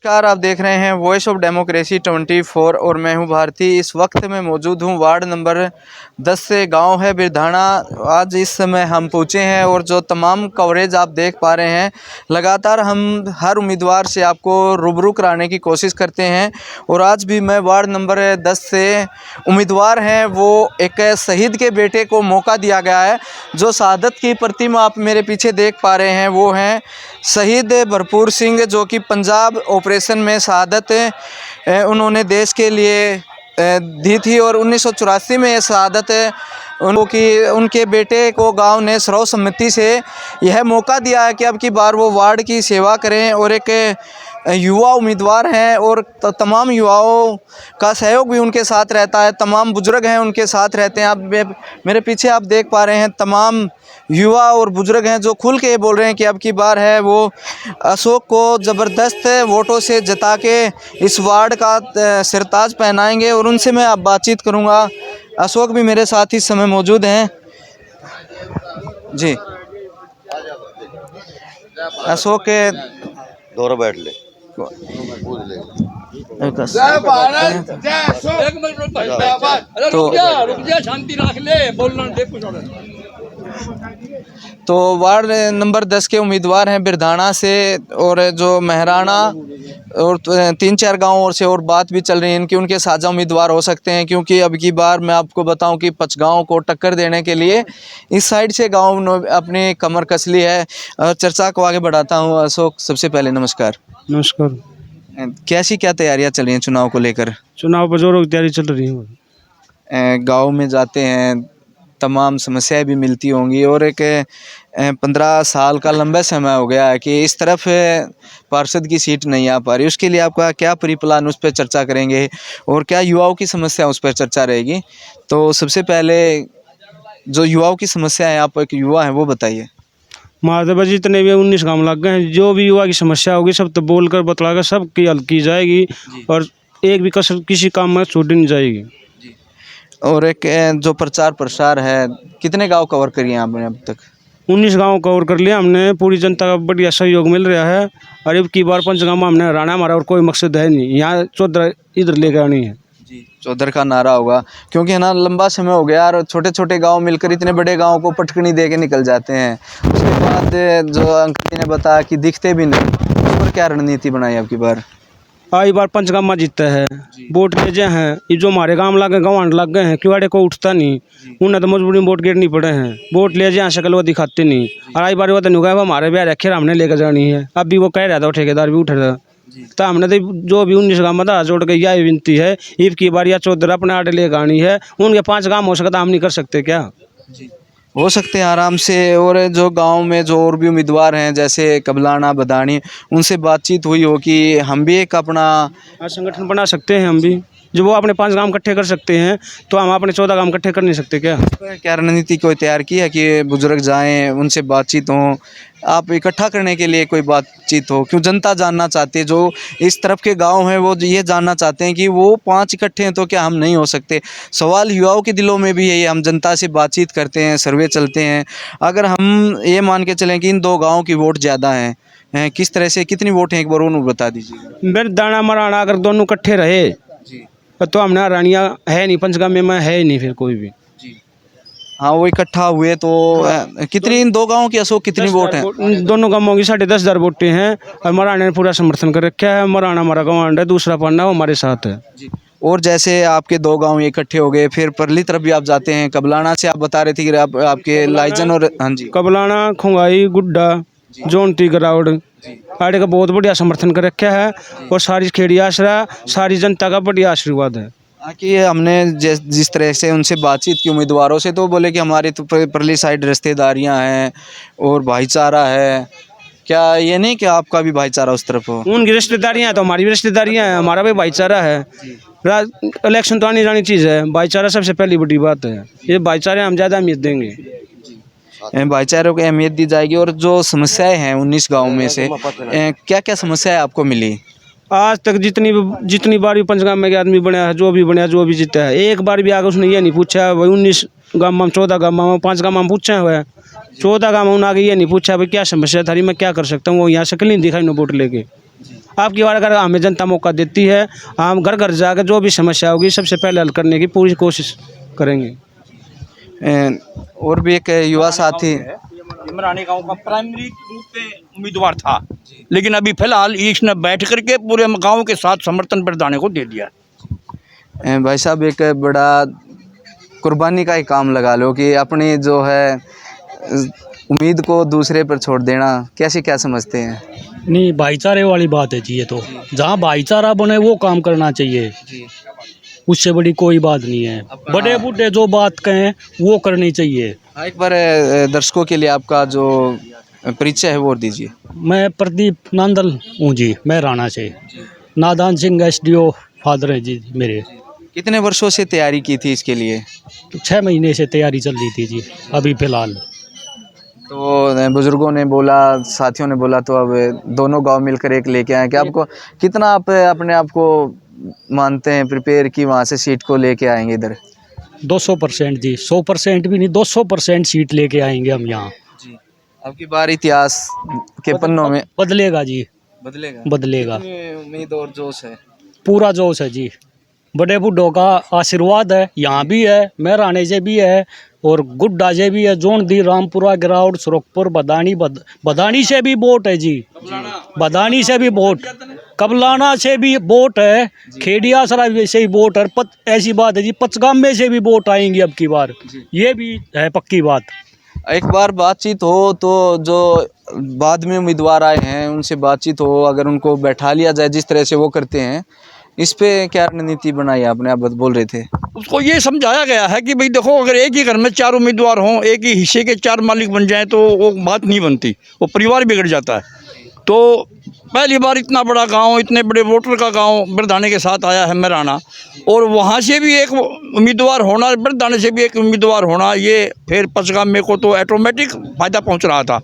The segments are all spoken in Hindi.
नमस्कार, आप देख रहे हैं वॉइस ऑफ डेमोक्रेसी 24 और मैं हूं भारती। इस वक्त मैं मौजूद हूं वार्ड नंबर 10 से गांव है बिरधाना। आज इस समय हम पहुंचे हैं और जो तमाम कवरेज आप देख पा रहे हैं, लगातार हम हर उम्मीदवार से आपको रूबरू कराने की कोशिश करते हैं। और आज भी मैं वार्ड नंबर 10 से उम्मीदवार हैं, वो एक शहीद के बेटे को मौका दिया गया है। जो शहादत की प्रतिमा आप मेरे पीछे देख पा रहे हैं वो हैं शहीद भरपूर सिंह, जो कि पंजाब ऑपरेशन में शहादत उन्होंने देश के लिए दी थी। और 1984 में ये शहादत उनके बेटे को गांव ने सर्वसम्मति से यह मौका दिया है कि अब की बार वो वार्ड की सेवा करें। और एक युवा उम्मीदवार हैं और तमाम युवाओं का सहयोग भी उनके साथ रहता है, तमाम बुजुर्ग हैं उनके साथ रहते हैं। आप मेरे पीछे आप देख पा रहे हैं तमाम युवा और बुजुर्ग हैं जो खुल के बोल रहे हैं कि अब की बार है वो अशोक को ज़बरदस्त वोटों से जिता के इस वार्ड का सिरताज पहनाएंगे। और उनसे मैं अब बातचीत करूंगा। अशोक भी मेरे साथ इस समय मौजूद हैं। जी अशोक के दौरा बैठ ले रुक जा शांति रख ले बोलना दे कुछ। तो वार्ड नंबर 10 के उम्मीदवार हैं बिरधाना से, और जो महराणा और 3-4 गांवों से और बात भी चल रही है इनकी, उनके साझा उम्मीदवार हो सकते हैं। क्योंकि अब की बार मैं आपको बताऊं कि पचगांव को टक्कर देने के लिए इस साइड से गांव ने अपनी कमर कस ली है। चर्चा को आगे बढ़ाता हूं। अशोक, सबसे पहले नमस्कार। नमस्कार। कैसी क्या तैयारियां चल रही हैं चुनाव को लेकर? चुनाव पर जोरों की तैयारी चल रही है। गाँव में जाते हैं, तमाम समस्याएं भी मिलती होंगी, और एक 15 साल का लंबा समय हो गया है कि इस तरफ पार्षद की सीट नहीं आ पा रही। उसके लिए आपका क्या परिप्लान, उस पर चर्चा करेंगे, और क्या युवाओं की समस्या उस पर चर्चा रहेगी। तो सबसे पहले जो युवाओं की समस्या है, आप एक युवा हैं, वो बताइए। हमारे तो जितने भी 19 काम लग गए हैं, जो भी युवा की समस्या होगी सब तो बोल कर बतलाकर सबकी हल की जाएगी और एक भी कसर किसी काम में छूट नहीं जाएगी। और एक जो प्रचार प्रसार है, कितने गांव कवर करिए आपने अब तक? 19 गाँव कवर कर लिया हमने। पूरी जनता का बढ़िया सहयोग मिल रहा है। और अब की बार पंचगांव में हमने हराना, हमारा और कोई मकसद है नहीं। यहाँ 14 इधर लेकर आनी है। जी, 14 का नारा होगा, क्योंकि है ना लंबा समय हो गया और छोटे छोटे गांव मिलकर इतने बड़े गांव को पटकनी दे के निकल जाते हैं। उसके बाद जो अंकित ने बताया कि दिखते भी नहीं, उस पर क्या रणनीति बनाई आपकी बार? आई बार पंचगांव में जीतता है। वोट भेजे हैं, ये जो हमारे गांव लगे गाँव लग गए हैं, क्यों को उठता नहीं, उन्हें तो मजबूरी में वोट गिरनी पड़े हैं। वोट ले जाए शक्ल वो दिखाते नहीं। और आई बार वो तो नुका हमारे ब्याह रखे हमने लेकर जानी है। अब भी वो कह रहा था, ठेकेदार भी उठ रहा था। तो हमने तो जो भी 19 गाँव में जोड़ के यह विनती है, ईब की बार या 14 अपने आटे लेकर आनी है। उनके 5 गाँव हो सकता, हम नहीं कर सकते क्या? हो सकते हैं आराम से। और जो गांव में जो और भी उम्मीदवार हैं जैसे कबलाना, बदानी, उनसे बातचीत हुई हो कि हम भी एक अपना संगठन बना सकते हैं। हम भी जो वो अपने 5 गाँव इकट्ठे कर सकते हैं, तो हम अपने 14 गाँव इकट्ठे कर नहीं सकते क्या? क्या रणनीति कोई तैयार की है कि बुजुर्ग जाएं, उनसे बातचीत हो, आप इकट्ठा करने के लिए कोई बातचीत हो? क्यों जनता जानना चाहती है, जो इस तरफ के गांव हैं वो ये जानना चाहते हैं कि वो 5 इकट्ठे हैं तो क्या हम नहीं हो सकते। सवाल युवाओं के दिलों में भी यही। हम जनता से बातचीत करते हैं, सर्वे चलते हैं। अगर हम ये मान के चलें कि इन 2 गाँव की वोट ज़्यादा हैं, किस तरह से कितनी वोट हैं, एक बार उन्होंने बता दीजिए। बिरधाना मराना अगर दोनों इकट्ठे रहे तो हमने हरानिया है नहीं, पंचगांव में है ही नहीं फिर कोई भी। हाँ, वो इकट्ठा हुए तो कितनी इन 2 गाँव की अशोक कितनी वोट हैं? दोनों गाँवों की 10,500 वोटें हैं। और मराने ने पूरा समर्थन कर रखा है। मराना हमारा गाँव है, दूसरा पन्ना वो हमारे साथ है। और जैसे आपके 2 गांव इकट्ठे हो गए, फिर परली तरफ भी आप जाते हैं, कबलाना से आप बता रहे थे कि आपके लाइजन और हाँ जी कबलाना, खुंगाई, गुड्डा, जोनती, गरावड़ आड़े का बहुत बढ़िया समर्थन कर रखा है। और सारी खेड़ी आसरा, सारी जनता का बढ़िया आशीर्वाद है। कि हमने जिस तरह से उनसे बातचीत की उम्मीदवारों से, तो बोले कि हमारी तो परली साइड रिश्तेदारियां हैं और भाईचारा है। क्या ये नहीं कि आपका भी भाईचारा उस तरफ हो? उनकी रिश्तेदारियाँ हैं तो हमारी भी रिश्तेदारियाँ हैं, हमारा भी भाईचारा है। इलेक्शन तो आनी जानी चीज़ है, भाईचारा सबसे पहली बड़ी बात है। ये भाईचारे हम ज़्यादा अहमियत देंगे। भाईचारे को अहमियत दी जाएगी। और जो समस्याएं हैं 19 गाँव में से, क्या क्या समस्याएं आपको मिली आज तक? जितनी बार भी पंचगांव में आदमी बना है, जो भी जीता है, एक बार भी आगे उसने ये नहीं पूछा भाई 19 गाँव में, 14 गाँव में, 5 गाँव में पूछा हुआ है। 14 गाँव में आगे ये नहीं पूछा भाई क्या समस्या थारी, मैं क्या कर सकता हूँ। वो यहाँ शक्ल नहीं दिखाई न वोट लेके। आपकी बार अगर हमें जनता मौका देती है, हम घर घर जाकर जो भी समस्या होगी सबसे पहले हल करने की पूरी कोशिश करेंगे। और भी एक युवा साथी इमरानी गांव का प्राइमरी रूप में उम्मीदवार था, लेकिन अभी फिलहाल इसने बैठ करके पूरे गांव के साथ समर्थन प्रधाने को दे दिया। भाई साहब, एक बड़ा कुर्बानी का ही काम लगा लो कि अपनी जो है उम्मीद को दूसरे पर छोड़ देना, कैसे क्या समझते हैं? नहीं, भाईचारे वाली बात है जी। ये तो जहाँ भाईचारा बने वो काम करना चाहिए, उससे बड़ी कोई बात नहीं है। बड़े बूढ़े जो बात कहें वो करनी चाहिए। एक बार दर्शकों के लिए आपका जो परिचय है वो दीजिए। मैं प्रदीप नांदल हूँ जी, मैं राणा से। नादान सिंह SDO फादर है जी मेरे। कितने वर्षों से तैयारी की थी इसके लिए? 6 महीने से तैयारी चल रही थी जी अभी फ़िलहाल। तो बुजुर्गों ने बोला, साथियों ने बोला, तो अब दोनों गांव मिलकर एक लेके आए। क्या आपको कितना आप अपने आप को मानते हैं प्रिपेयर कि वहाँ से सीट को लेके आएंगे इधर? 200% जी, 100% भी नहीं, 200% सीट लेके आएंगे हम यहाँ। आपकी बार इतिहास के पन्नों में बदलेगा जी, बदलेगा। बदलेगा। उम्मीद और जोश है। पूरा जोश है जी। बड़े बूढ़ों का आशीर्वाद है, यहाँ भी है, महराणे से भी है और गुड्डा से भी है, जोनदी, रामपुरा, गिराउट, सुरखपुर, बदानी से भी वोट है जी। बदानी से भी वोट, कबलाना से भी वोट है, खेड़िया सराय से भी वोट है। ऐसी बात है जी, पचगाम में से भी वोट आएंगी अब की बार, ये भी है पक्की बात। एक बार बातचीत हो तो जो बाद में उम्मीदवार आए हैं उनसे बातचीत हो, अगर उनको बैठा लिया जाए जिस तरह से वो करते हैं, इस पे क्या रणनीति बनाई आपने? आप बोल रहे थे उसको ये समझाया गया है कि भाई देखो, अगर एक ही घर में 4 उम्मीदवार हों, एक ही हिस्से के 4 मालिक बन जाएं तो वो बात नहीं बनती, वो परिवार बिगड़ जाता है। तो पहली बार इतना बड़ा गांव, इतने बड़े वोटर का गांव बिरधाने के साथ आया है महराणा, और वहाँ से भी एक उम्मीदवार होना, बिरधाने से भी एक उम्मीदवार होना, ये फिर पचगाम में को तो ऑटोमेटिक फ़ायदा पहुँच रहा था।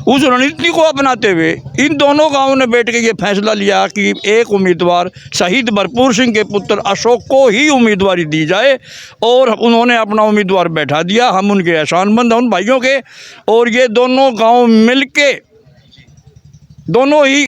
उस रणनीति को अपनाते हुए इन दोनों गांवों ने बैठ के ये फैसला लिया कि एक उम्मीदवार शहीद भरपूर सिंह के पुत्र अशोक को ही उम्मीदवारी दी जाए, और उन्होंने अपना उम्मीदवार बैठा दिया। हम उनके एहसानमंद हैं उन भाइयों के, और ये दोनों गाँव मिल के दोनों ही